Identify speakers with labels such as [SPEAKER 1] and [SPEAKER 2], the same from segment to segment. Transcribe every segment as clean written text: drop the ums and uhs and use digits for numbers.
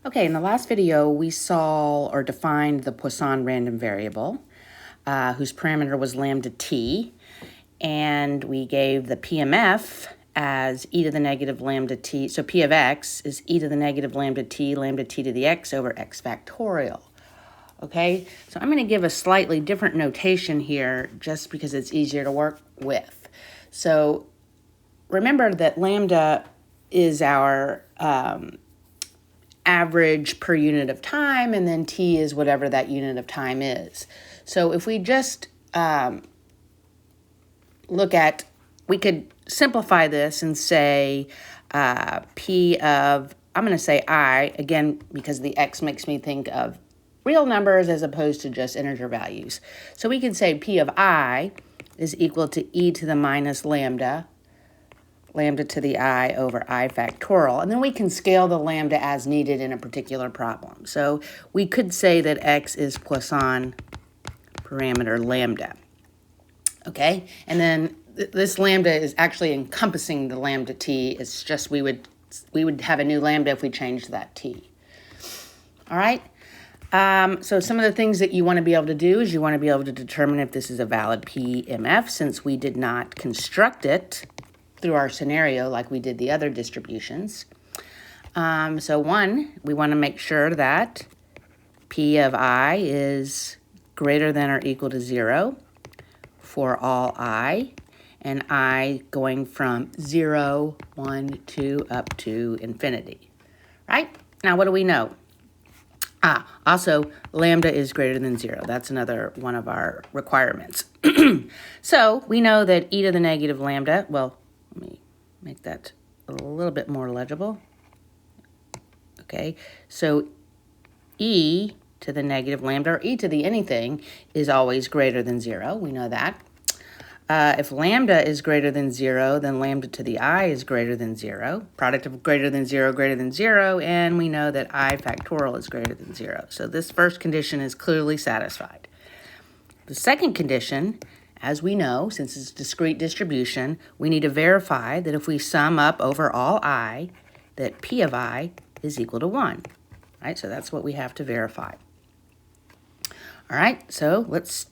[SPEAKER 1] Okay, in the last video, we saw or defined the Poisson random variable, whose parameter was lambda t, and we gave the PMF as e to the negative lambda t. So p of x is e to the negative lambda t to the x over x factorial. Okay, so I'm going to give a slightly different notation here just because it's easier to work with. So remember that lambda is our average per unit of time, and then t is whatever that unit of time is. So if we just look at, we could simplify this and say p of, I'm going to say I, again, because the x makes me think of real numbers as opposed to just integer values. So we could say p of I is equal to e to the minus lambda to the I over I factorial. And then we can scale the lambda as needed in a particular problem. So we could say that x is Poisson parameter lambda. Okay, and then this lambda is actually encompassing the lambda t. It's just we would have a new lambda if we changed that t. All right. So some of the things that you want to be able to do is you want to be able to determine if this is a valid PMF, since we did not construct it through our scenario like we did the other distributions. So one, we want to make sure that P of I is greater than or equal to 0 for all I, and I going from 0, 1, 2, up to infinity, right? Now, what do we know? Also, lambda is greater than 0. That's another one of our requirements. So we know that e to the negative lambda, well, let me make that a little bit more legible. Okay, so e to the negative lambda, or e to the anything, is always greater than 0. We know that. If lambda is greater than 0, then lambda to the I is greater than 0. Product of greater than 0, and we know that I factorial is greater than 0. So this first condition is clearly satisfied. The second condition, as we know, since it's discrete distribution, we need to verify that if we sum up over all I, that P of I is equal to 1. Right? So that's what we have to verify. All right, so let's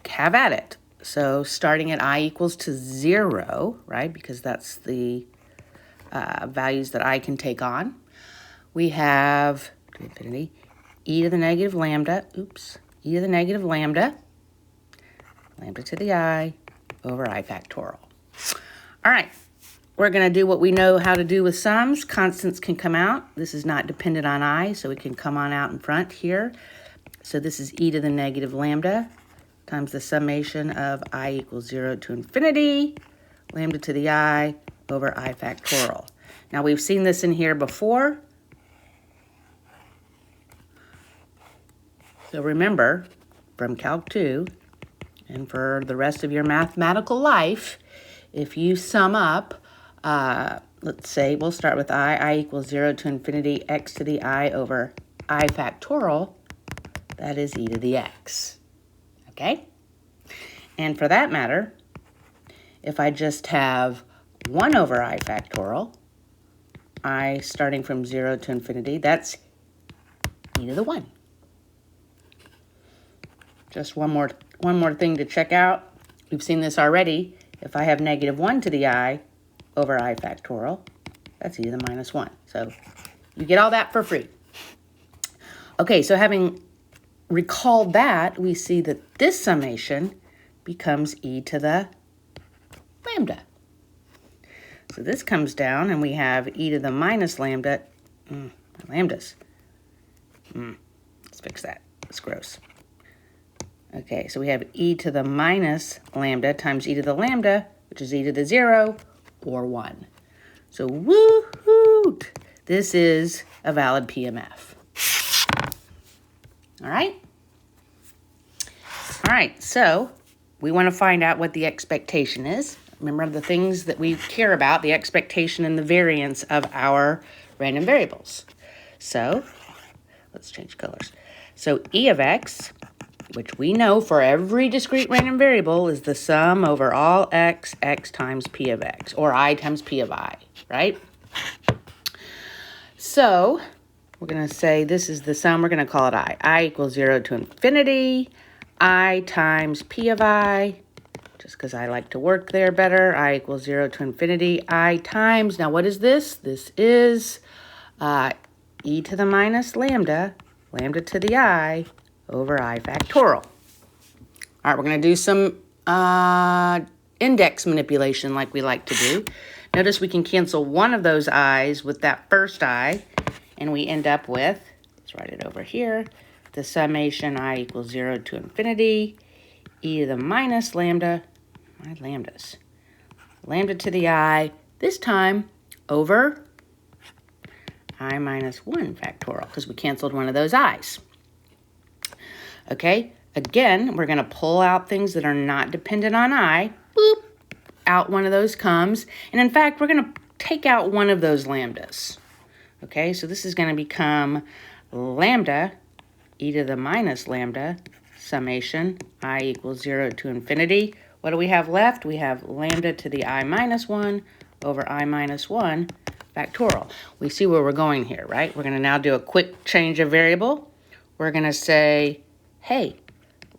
[SPEAKER 1] have at it. So starting at I equals to 0, right, because that's the values that I can take on, we have to infinity e to the negative lambda, e to the negative lambda to the I over I factorial. All right, we're going to do what we know how to do with sums. Constants can come out. This is not dependent on I, so it can come on out in front here. So this is e to the negative lambda times the summation of I equals 0 to infinity, lambda to the I over I factorial. Now, we've seen this in here before. So remember, from Calc 2, and for the rest of your mathematical life, if you sum up, let's say, we'll start with I equals 0 to infinity, x to the I over I factorial, that is e to the x. Okay? And for that matter, if I just have 1 over I factorial, I starting from 0 to infinity, that's e to the 1. Just one more thing to check out. We've seen this already. If I have negative 1 to the I over I factorial, that's e to the minus 1. So you get all that for free. Okay, so having recalled that, we see that this summation becomes e to the lambda. So this comes down, and we have e to the minus lambda. Lambdas. Let's fix that. It's gross. Okay, so we have e to the minus lambda times e to the lambda, which is e to the 0 or 1. So woohoo! This is a valid PMF. All right? All right, so we want to find out what the expectation is. Remember the things that we care about, the expectation and the variance of our random variables. So let's change colors. So e of x, which we know for every discrete random variable, is the sum over all x times p of x, or I times p of I, right? So we're going to say this is the sum. We're going to call it I. I equals 0 to infinity. I times P of I, just because I like to work there better. I equals 0 to infinity. I times, now what is this? This is e to the minus lambda, lambda to the I, over I factorial. All right, we're going to do some index manipulation like we like to do. Notice we can cancel one of those i's with that first I, and we end up with, let's write it over here, the summation I equals 0 to infinity, e to the minus lambda, my lambdas, lambda to the I, this time over I minus 1 factorial, because we canceled one of those i's. Okay, again, we're going to pull out things that are not dependent on I. Boop, out one of those comes. And in fact, we're going to take out one of those lambdas. Okay, so this is going to become lambda e to the minus lambda summation I equals 0 to infinity. What do we have left? We have lambda to the I minus 1 over I minus 1 factorial. We see where we're going here, right? We're going to now do a quick change of variable. We're going to say, hey,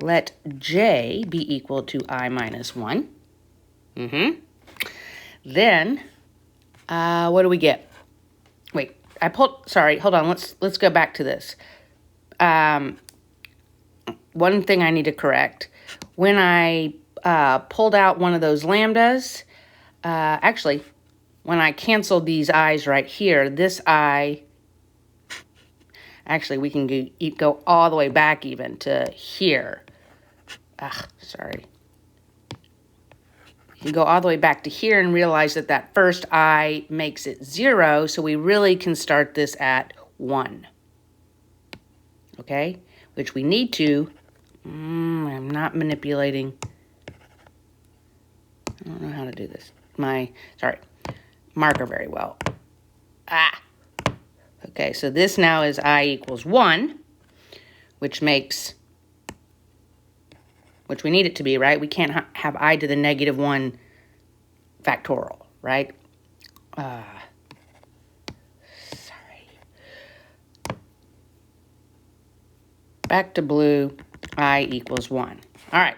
[SPEAKER 1] let j be equal to I minus 1. Then, what do we get? Wait, sorry, hold on, let's go back to this. One thing I need to correct. When I pulled out one of those lambdas, actually, when I canceled these i's right here, this I, actually, we can go all the way back even to here. Sorry. You can go all the way back to here and realize that that first I makes it 0, so we really can start this at 1. Okay? Which we need to, I'm not manipulating. I don't know how to do this. Marker very well. Okay, so this now is I equals 1, which makes, which we need it to be, right? We can't have I to the negative 1 factorial, right? Sorry. Back to blue, I equals 1. All right.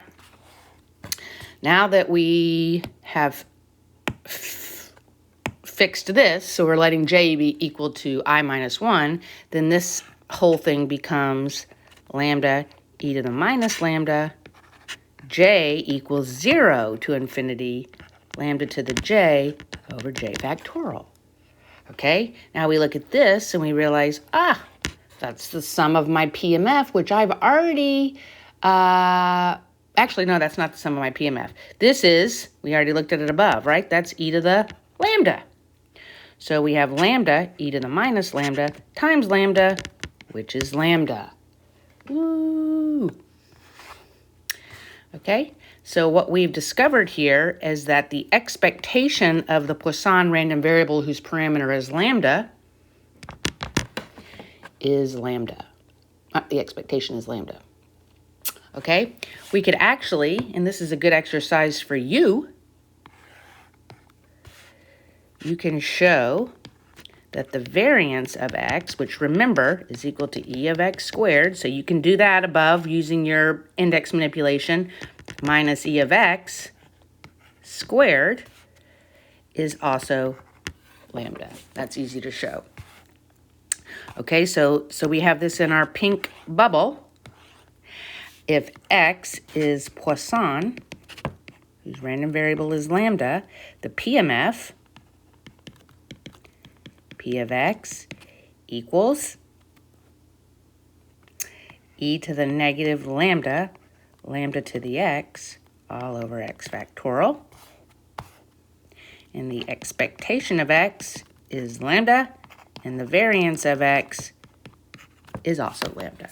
[SPEAKER 1] Now that we have fixed this, so we're letting j be equal to I minus 1, then this whole thing becomes lambda e to the minus lambda, j equals 0 to infinity, lambda to the j over j factorial. Okay, now we look at this and we realize, that's the sum of my PMF, which I've already, actually, no, that's not the sum of my PMF. This is, we already looked at it above, right? That's e to the lambda. So we have lambda e to the minus lambda times lambda, which is lambda. Woo! Okay, so what we've discovered here is that the expectation of the Poisson random variable whose parameter is lambda is lambda. The expectation is lambda. Okay, we could actually, and this is a good exercise for you, you can show that the variance of x, which remember is equal to e of x squared, so you can do that above using your index manipulation, minus e of x squared is also lambda. That's easy to show. Okay, so we have this in our pink bubble. If x is Poisson, whose random variable is lambda, the PMF, P of x equals e to the negative lambda, lambda to the x, all over x factorial. And the expectation of x is lambda, and the variance of x is also lambda.